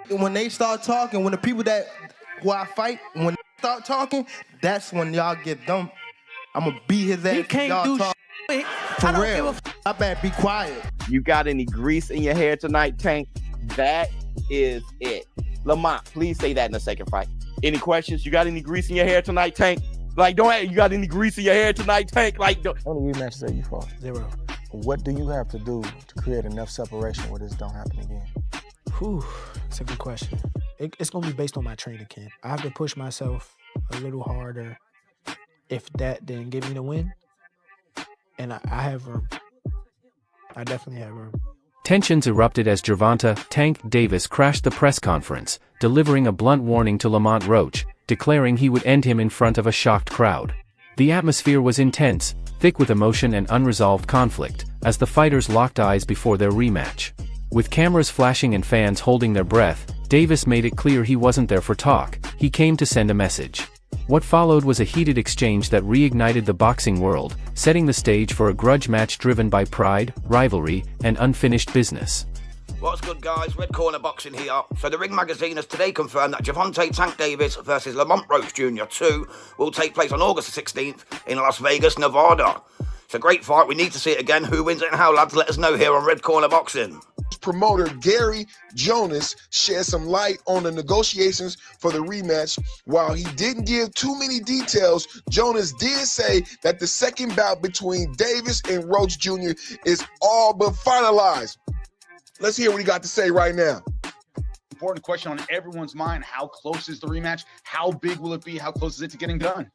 When they start talking, when the people who I fight, when they start talking, that's when y'all get them. I'm gonna beat his ass. He can't do shit. For real. I better be quiet. You got any grease in your hair tonight, Tank? That is it. Lamont, please say that in the second fight. Any questions? You got any grease in your hair tonight, Tank? Like, don't ask, you got any grease in your hair tonight, Tank? Like, don't. How many rematches that you fought? 0. What do you have to do to create enough separation where this don't happen again? Whew, that's a good question. It's going to be based on my training camp. I have to push myself a little harder. If that didn't give me the win, and I have room. I definitely have room. Tensions erupted as Gervonta "Tank" Davis crashed the press conference, delivering a blunt warning to Lamont Roach, declaring he would end him in front of a shocked crowd. The atmosphere was intense, thick with emotion and unresolved conflict, as the fighters locked eyes before their rematch. With cameras flashing and fans holding their breath, Davis made it clear he wasn't there for talk, he came to send a message. What followed was a heated exchange that reignited the boxing world, setting the stage for a grudge match driven by pride, rivalry, and unfinished business. What's good, guys? Red Corner Boxing here. So the Ring Magazine has today confirmed that Gervonta "Tank" Davis versus Lamont Roach Jr. 2 will take place on August the 16th in Las Vegas, Nevada. It's a great fight. We need to see it again. Who wins it and how, lads? Let us know here on Red Corner Boxing. Promoter Gary Jonas shed some light on the negotiations for the rematch. While he didn't give too many details, Jonas did say that the second bout between Davis and Roach Jr. is all but finalized. Let's hear what he got to say right now. Important question on everyone's mind. How close is the rematch? How big will it be? How close is it to getting done?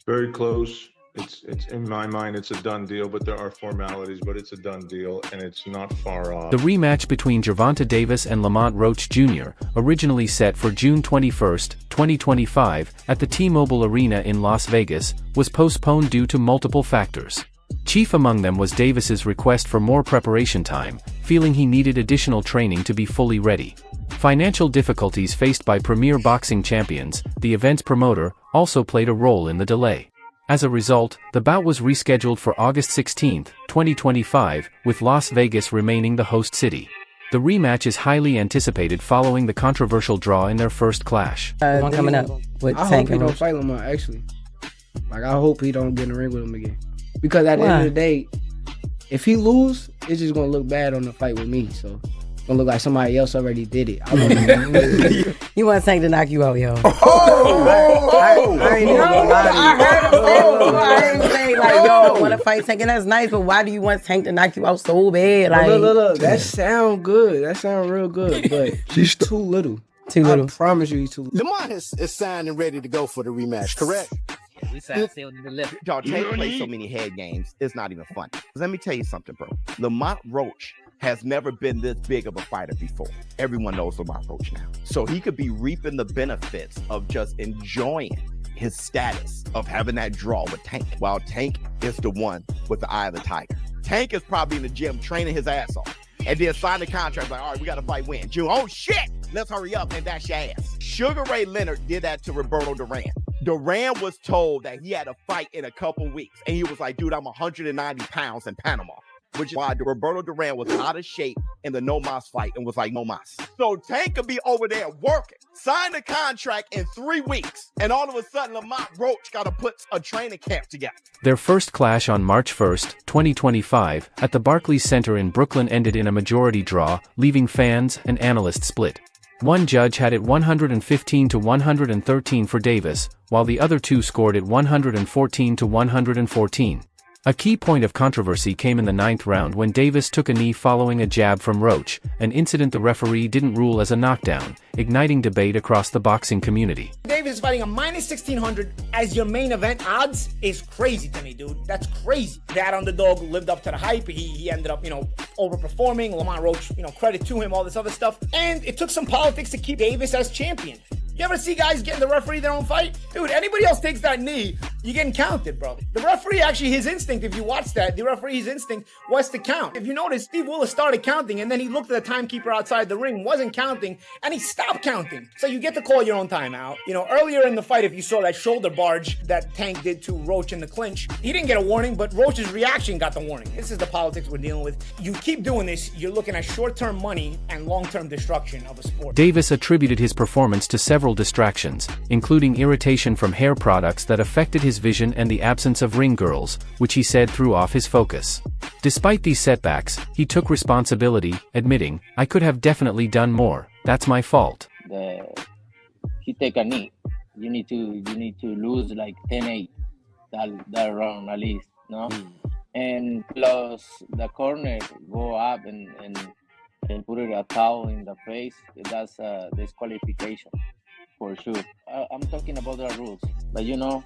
Very close. It's in my mind, it's a done deal, but there are formalities, but it's a done deal, and it's not far off. The rematch between Gervonta Davis and Lamont Roach Jr., originally set for June 21, 2025, at the T-Mobile Arena in Las Vegas, was postponed due to multiple factors. Chief among them was Davis's request for more preparation time, feeling he needed additional training to be fully ready. Financial difficulties faced by premier boxing champions, the event's promoter, also played a role in the delay. As a result, the bout was rescheduled for August 16, 2025, with Las Vegas remaining the host city. The rematch is highly anticipated following the controversial draw in their first clash. One coming up with I Tank hope he and don't Roach. fight Lamont, actually. Like, I hope he don't get in the ring with him again. Because at the end of the day, if he lose, it's just going to look bad on the fight with me. So, it's going to look like somebody else already did it. You want Tank to knock you out, yo. I ain't even gonna lie to you. I heard him say before. I didn't say, like, yo, I want to fight Tank. And that's nice, but why do you want Tank to knock you out so bad? Like, Look. That sound good. That sound real good. But he's too little. Too little. I promise you he's too little. Lamont is signed and ready to go for the rematch, correct? We y'all Tank play so many head games, it's not even fun. Let me tell you something, bro. Lamont Roach has never been this big of a fighter before. Everyone knows Lamont Roach now. So he could be reaping the benefits of just enjoying his status of having that draw with Tank, while Tank is the one with the eye of the tiger. Tank is probably in the gym training his ass off, and then sign the contract like, all right, we got to fight when? June. Oh, shit! Let's hurry up and dash your ass. Sugar Ray Leonard did that to Roberto Duran. Duran was told that he had a fight in a couple weeks, and he was like, dude, I'm 190 pounds in Panama. Which is why Roberto Duran was out of shape in the No Mas fight and was like, no mas. So Tank could be over there working, sign the contract in 3 weeks, and all of a sudden Lamont Roach got to put a training camp together. Their first clash on March 1, 2025, at the Barclays Center in Brooklyn ended in a majority draw, leaving fans and analysts split. One judge had it 115 to 113 for Davis, while the other two scored it 114 to 114. A key point of controversy came in the 9th round when Davis took a knee following a jab from Roach, an incident the referee didn't rule as a knockdown, igniting debate across the boxing community. Davis fighting a minus 1600 as your main event odds is crazy to me, dude. That's crazy. That underdog lived up to the hype. He ended up, overperforming. Lamont Roach, credit to him, all this other stuff. And it took some politics to keep Davis as champion. You ever see guys getting the referee their own fight? Dude, anybody else takes that knee, you're getting counted, bro. The referee, actually, his instinct, if you watch that, the referee's instinct was to count. If you notice, Steve Willis started counting, and then he looked at the timekeeper outside the ring, wasn't counting, and he stopped counting. So you get to call your own timeout. You know, earlier in the fight, if you saw that shoulder barge that Tank did to Roach in the clinch, he didn't get a warning, but Roach's reaction got the warning. This is the politics we're dealing with. You keep doing this, you're looking at short-term money and long-term destruction of a sport. Davis attributed his performance to several distractions, including irritation from hair products that affected his vision and the absence of ring girls, which he said threw off his focus. Despite these setbacks, he took responsibility, admitting, "I could have definitely done more. That's my fault." He take a knee. You need to lose like 10-8 that round at least, no? And plus the corner go up and put it a towel in the face. That's a disqualification for sure. I'm talking about the rules, but you know,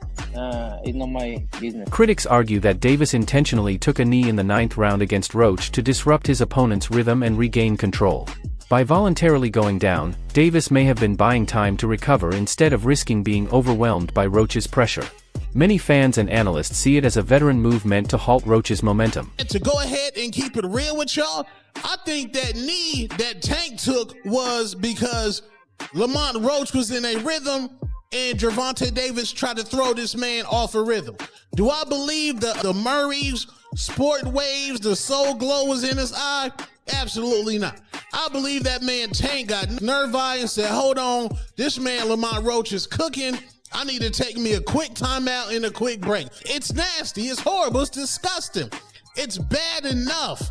it's not my business. Critics argue that Davis intentionally took a knee in the 9th round against Roach to disrupt his opponent's rhythm and regain control. By voluntarily going down, Davis may have been buying time to recover instead of risking being overwhelmed by Roach's pressure. Many fans and analysts see it as a veteran move meant to halt Roach's momentum. To go ahead and keep it real with y'all, I think that knee that Tank took was because Lamont Roach was in a rhythm and Gervonta Davis tried to throw this man off a rhythm. Do I believe the Murray's sport waves, the soul glow was in his eye? Absolutely not. I believe that man Tank got nerve-eye and said, hold on, this man Lamont Roach is cooking. I need to take me a quick timeout and a quick break. It's nasty. It's horrible. It's disgusting. It's bad enough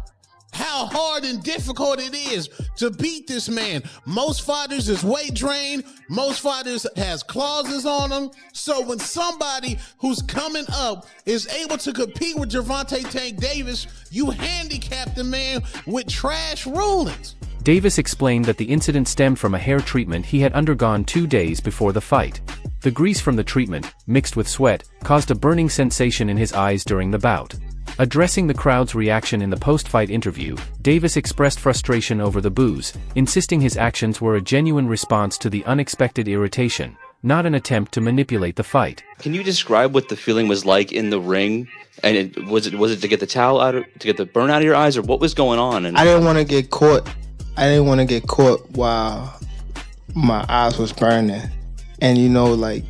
how hard and difficult it is to beat this man. Most fighters is weight drained. Most fighters has clauses on them. So when somebody who's coming up is able to compete with Gervonta Tank Davis, you handicap the man with trash rulings. Davis explained that the incident stemmed from a hair treatment he had undergone 2 days before the fight. The grease from the treatment, mixed with sweat, caused a burning sensation in his eyes during the bout. Addressing the crowd's reaction in the post-fight interview, Davis expressed frustration over the boos, insisting his actions were a genuine response to the unexpected irritation, not an attempt to manipulate the fight. Can you describe what the feeling was like in the ring? And was it to get the towel out, to get the burn out of your eyes, or what was going on? And I didn't want to get caught. I didn't want to get caught while my eyes was burning. And you know, like,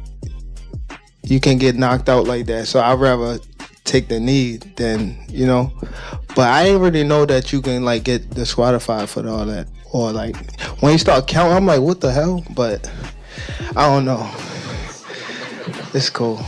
you can get knocked out like that. So I'd rather take the knee than, you know. But I didn't really know that you can, like, get disqualified for all that. Or, like, when you start counting, I'm like, what the hell? But I don't know. It's cool.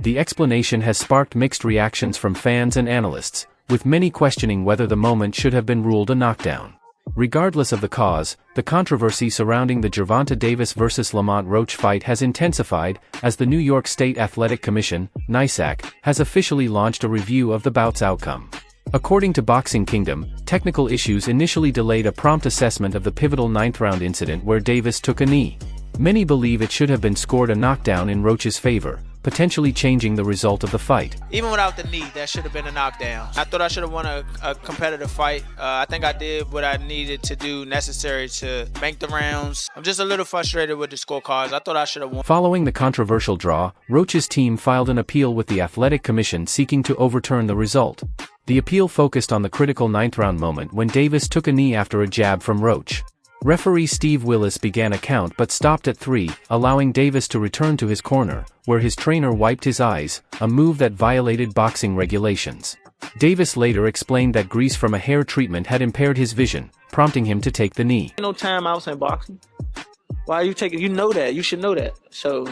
The explanation has sparked mixed reactions from fans and analysts, with many questioning whether the moment should have been ruled a knockdown. Regardless of the cause, the controversy surrounding the Gervonta Davis vs. Lamont Roach fight has intensified, as the New York State Athletic Commission, NYSAC, has officially launched a review of the bout's outcome. According to Boxing Kingdom, technical issues initially delayed a prompt assessment of the pivotal 9th round incident where Davis took a knee. Many believe it should have been scored a knockdown in Roach's favor, potentially changing the result of the fight. Even without the knee, that should have been a knockdown. I thought I should have won a competitive fight. I think I did what I needed to do necessary to make the rounds. I'm just a little frustrated with the scorecards. I thought I should have won. Following the controversial draw, Roach's team filed an appeal with the Athletic Commission seeking to overturn the result. The appeal focused on the critical 9th round moment when Davis took a knee after a jab from Roach. Referee Steve Willis began a count but stopped at 3, allowing Davis to return to his corner, where his trainer wiped his eyes, a move that violated boxing regulations. Davis later explained that grease from a hair treatment had impaired his vision, prompting him to take the knee. No timeouts in boxing. Why are you taking? You know that. You should know that. So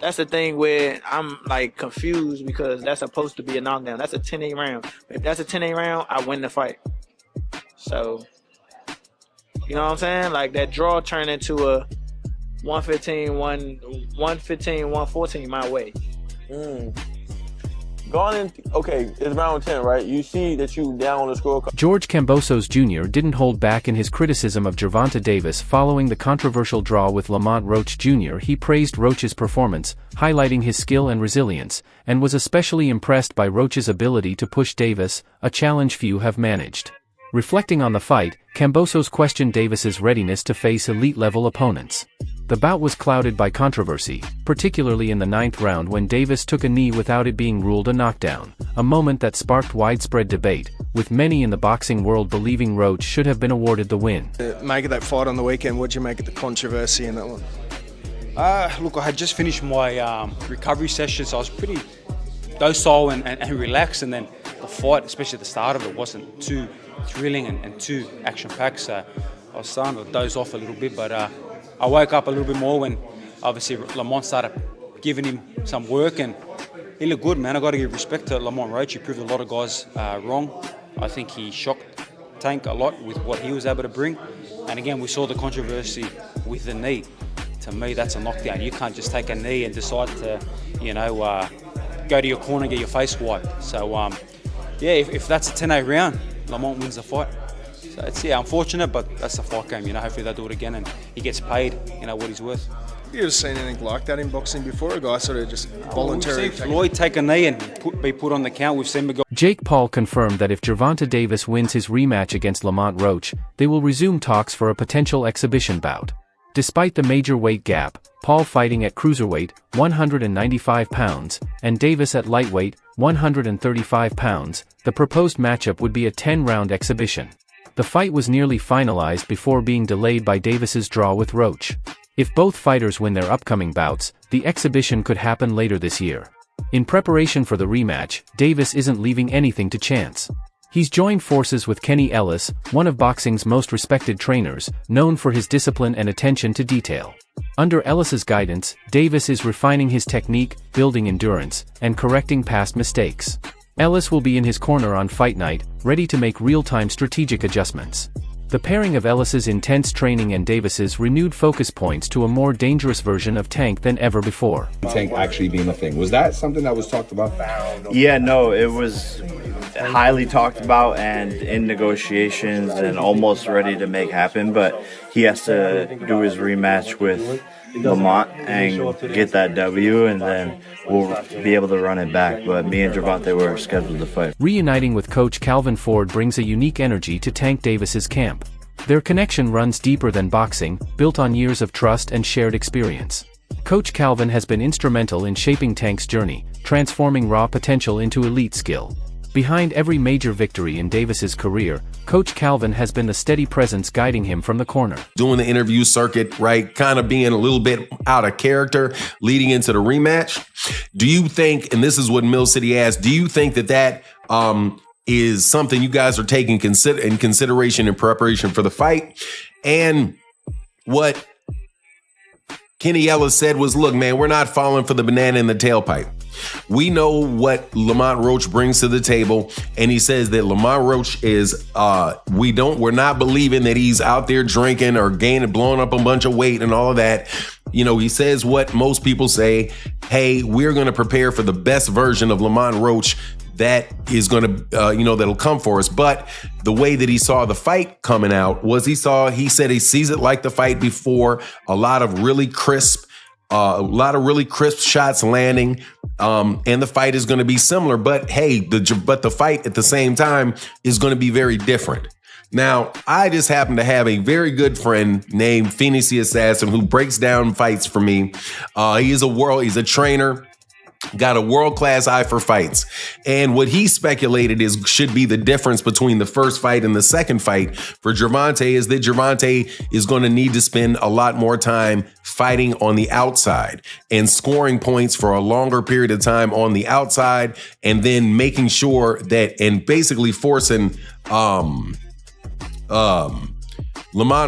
that's the thing where I'm like confused, because that's supposed to be a knockdown. That's a 10-8 round. If that's a 10-8 round, I win the fight. So, you know what I'm saying? Like, that draw turned into a 114 my way. Going in, okay, it's round 10, right? You see that you down on the scorecard. George Kambosos Jr. didn't hold back in his criticism of Gervonta Davis following the controversial draw with Lamont Roach Jr. He praised Roach's performance, highlighting his skill and resilience, and was especially impressed by Roach's ability to push Davis, a challenge few have managed. Reflecting on the fight, Kambosos questioned Davis's readiness to face elite-level opponents. The bout was clouded by controversy, particularly in the 9th round when Davis took a knee without it being ruled a knockdown, a moment that sparked widespread debate, with many in the boxing world believing Roach should have been awarded the win. Make of that fight on the weekend, what do you make of the controversy in that one? Look, I had just finished my recovery session, so I was pretty docile and relaxed, and then the fight, especially at the start of it, wasn't too thrilling and too action-packed, so I was starting to doze off a little bit, but I woke up a little bit more when obviously Lamont started giving him some work, and he looked good, man. I got to give respect to Lamont Roach. He proved a lot of guys wrong. I think he shocked Tank a lot with what he was able to bring, and again, we saw the controversy with the knee. To me, that's a knockdown. You can't just take a knee and decide to, go to your corner and get your face wiped. So, yeah, if that's a 10-8 round, Lamont wins the fight. So it's unfortunate, but that's the fight game. Hopefully they'll do it again and he gets paid, what he's worth. Have you ever seen anything like that in boxing before? A guy sort of just voluntarily. We've seen Floyd take a knee and be put on the count. We've seen Jake Paul confirmed that if Gervonta Davis wins his rematch against Lamont Roach, they will resume talks for a potential exhibition bout. Despite the major weight gap, Paul fighting at cruiserweight, 195 pounds, and Davis at lightweight, 135 pounds, the proposed matchup would be a 10-round exhibition. The fight was nearly finalized before being delayed by Davis's draw with Roach. If both fighters win their upcoming bouts, the exhibition could happen later this year. In preparation for the rematch, Davis isn't leaving anything to chance. He's joined forces with Kenny Ellis, one of boxing's most respected trainers, known for his discipline and attention to detail. Under Ellis's guidance, Davis is refining his technique, building endurance, and correcting past mistakes. Ellis will be in his corner on fight night, ready to make real-time strategic adjustments. The pairing of Ellis's intense training and Davis's renewed focus points to a more dangerous version of Tank than ever before. Tank actually being a thing. Was that something that was talked about? Yeah, no, it was highly talked about and in negotiations and almost ready to make happen, but he has to do his rematch with Lamont and get that W, and then we'll be able to run it back. But me and Gervonta were scheduled to fight. Reuniting with coach Calvin Ford brings a unique energy to Tank Davis's camp. Their connection runs deeper than boxing, built on years of trust and shared experience. Coach Calvin has been instrumental in shaping Tank's journey, transforming raw potential into elite skill. Behind every major victory in Davis's career, Coach Calvin has been the steady presence guiding him from the corner. Doing the interview circuit, right, kind of being a little bit out of character leading into the rematch. Do you think, and this is what Mill City asked, do you think that is something you guys are taking in consideration in preparation for the fight? And what Kenny Ellis said was, look, man, we're not falling for the banana in the tailpipe. We know what Lamont Roach brings to the table, and he says that Lamont Roach is, we're not believing that he's out there drinking or blowing up a bunch of weight and all of that. He says what most people say, hey, we're going to prepare for the best version of Lamont Roach that is going to, that'll come for us. But the way that he saw the fight coming out was he said he sees it like the fight before, a lot of really crisp shots landing, and the fight is going to be similar. But hey, the fight at the same time is going to be very different. Now, I just happen to have a very good friend named Phoenix the Assassin who breaks down fights for me. He's a trainer. Got a world-class eye for fights. And what he speculated should be the difference between the first fight and the second fight for Gervonta is that Gervonta is going to need to spend a lot more time fighting on the outside and scoring points for a longer period of time on the outside, and then making sure that, and basically forcing Lamont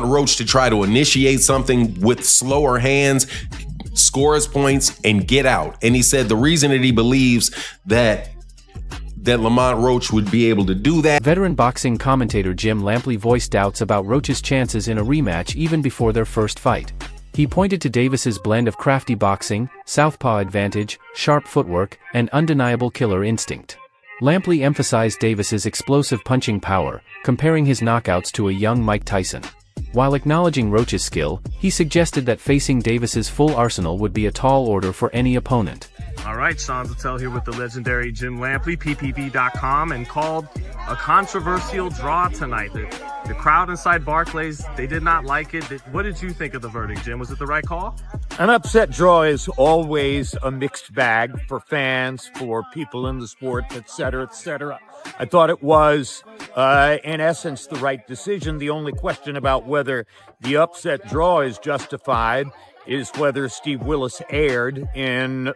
Roach to try to initiate something with slower hands, score his points, and get out. And he said the reason that he believes that Lamont Roach would be able to do that. Veteran boxing commentator Jim Lampley voiced doubts about Roach's chances in a rematch even before their first fight. He pointed to Davis's blend of crafty boxing, southpaw advantage, sharp footwork, and undeniable killer instinct. Lampley emphasized Davis's explosive punching power, comparing his knockouts to a young Mike Tyson. While acknowledging Roach's skill, he suggested that facing Davis's full arsenal would be a tall order for any opponent. All right, Sean Patel here with the legendary Jim Lampley, PPV.com, and called a controversial draw tonight. The crowd inside Barclays, they did not like it. What did you think of the verdict, Jim? Was it the right call? An upset draw is always a mixed bag for fans, for people in the sport, et cetera, et cetera. I thought it was, in essence, the right decision. The only question about whether the upset draw is justified is whether Steve Willis erred in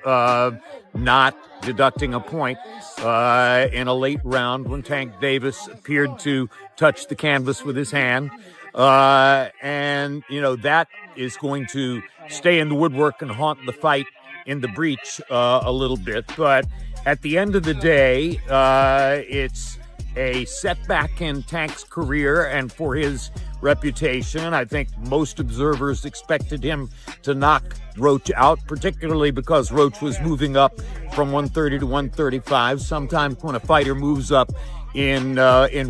not deducting a point in a late round when Tank Davis appeared to touch the canvas with his hand. And, you know, that is going to stay in the woodwork and haunt the fight in the breach a little bit. But at the end of the day, it's a setback in Tank's career and for his reputation. I think most observers expected him to knock Roach out, particularly because Roach was moving up from 130 to 135. Sometimes when a fighter moves up in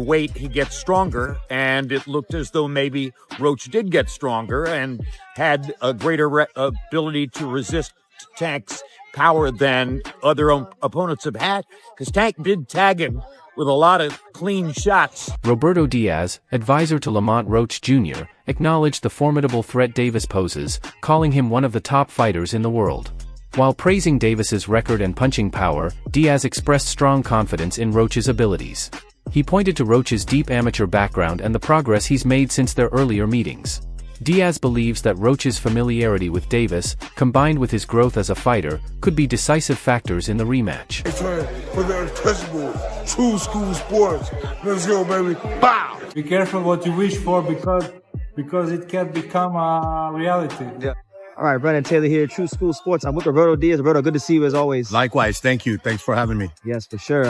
weight, he gets stronger, and it looked as though maybe Roach did get stronger and had a greater ability to resist Tank's power than other opponents have had, because Tank did tag him with a lot of clean shots. Roberto Diaz, advisor to Lamont Roach Jr., acknowledged the formidable threat Davis poses, calling him one of the top fighters in the world. While praising Davis's record and punching power, Diaz expressed strong confidence in Roach's abilities. He pointed to Roach's deep amateur background and the progress he's made since their earlier meetings. Diaz believes that Roach's familiarity with Davis, combined with his growth as a fighter, could be decisive factors in the rematch. It's for the untouchable, true school sports. Let's go, baby. Bow! Be careful what you wish for because it can become a reality. Yeah. All right, Brennan Taylor here, True School Sports. I'm with Roberto Diaz. Roberto, good to see you as always. Likewise, thank you. Thanks for having me. Yes, for sure.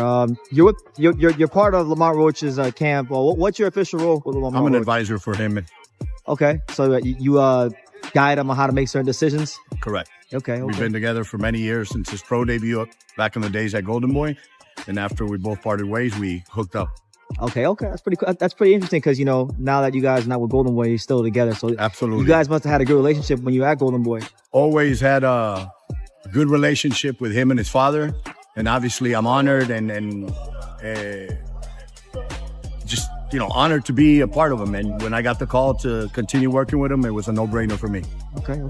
You're part of Lamont Roach's camp. Well, what's your official role with Lamont Roach? I'm an advisor for him. Okay, so you guide him on how to make certain decisions? Correct. Okay. We've been together for many years since his pro debut back in the days at Golden Boy, and after we both parted ways, we hooked up. Okay, that's pretty cool. That's pretty interesting because, you know, now that you guys are not with Golden Boy, you're still together. So absolutely, you guys must have had a good relationship when you were at Golden Boy. Always had a good relationship with him and his father, and obviously I'm honored and just, you know, honored to be a part of him. And when I got the call to continue working with him, it was a no-brainer for me. Okay.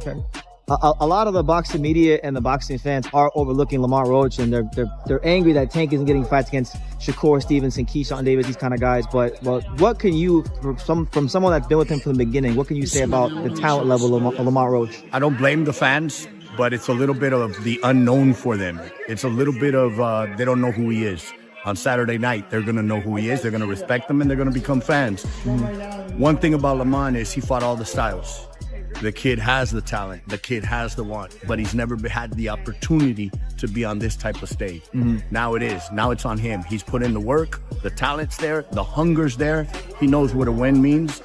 A lot of the boxing media and the boxing fans are overlooking Lamont Roach, and they're angry that Tank isn't getting fights against Shakur Stevenson, Keyshawn Davis, these kind of guys. But what can you, from someone that's been with him from the beginning, what can you say about the talent level of Lamont Roach? I don't blame the fans, but it's a little bit of the unknown for them. It's a little bit of they don't know who he is. On Saturday night, they're going to know who he is. They're going to respect him, and they're going to become fans. Mm-hmm. One thing about Lamont is he fought all the styles. The kid has the talent. The kid has the want, but he's never had the opportunity to be on this type of stage. Mm-hmm. Now it is. Now it's on him. He's put in the work. The talent's there. The hunger's there. He knows what a win means.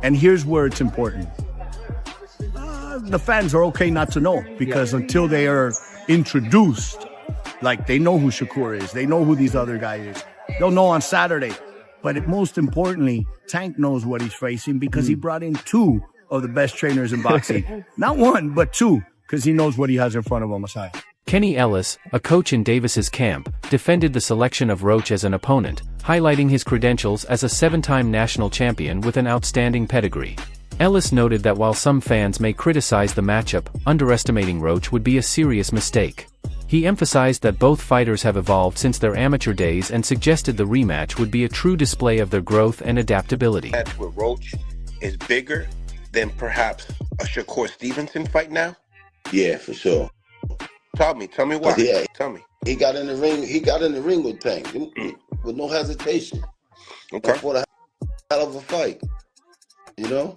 And here's where it's important. The fans are okay not to know, because until they are introduced, like they know who Shakur is, they know who these other guys is. They'll know on Saturday. But most importantly, Tank knows what he's facing because he brought in two of the best trainers in boxing. Not one, but two, because he knows what he has in front of him. Kenny Ellis, a coach in Davis's camp, defended the selection of Roach as an opponent, highlighting his credentials as a 7-time national champion with an outstanding pedigree. Ellis noted that while some fans may criticize the matchup, underestimating Roach would be a serious mistake. He emphasized that both fighters have evolved since their amateur days and suggested the rematch would be a true display of their growth and adaptability. Match with Roach is bigger than perhaps a Shakur Stevenson fight now? Yeah, for sure. Tell me why. Tell me. He got in the ring. He got in the ring with Tank with no hesitation. Okay. For the hell of a fight. You know,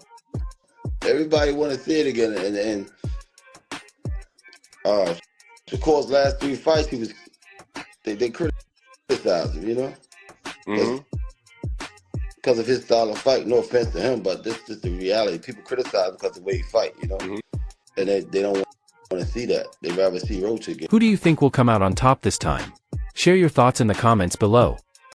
everybody want to see it again. And Shakur's last 3 fights, they criticized him. You know. Mm-hmm. Because of his style of fight. No offense to him, but this is the reality. People criticize him because of the way he fight, you know? Mm-hmm. And they don't want to see that. They'd rather see Roach again. Who do you think will come out on top this time? Share your thoughts in the comments below.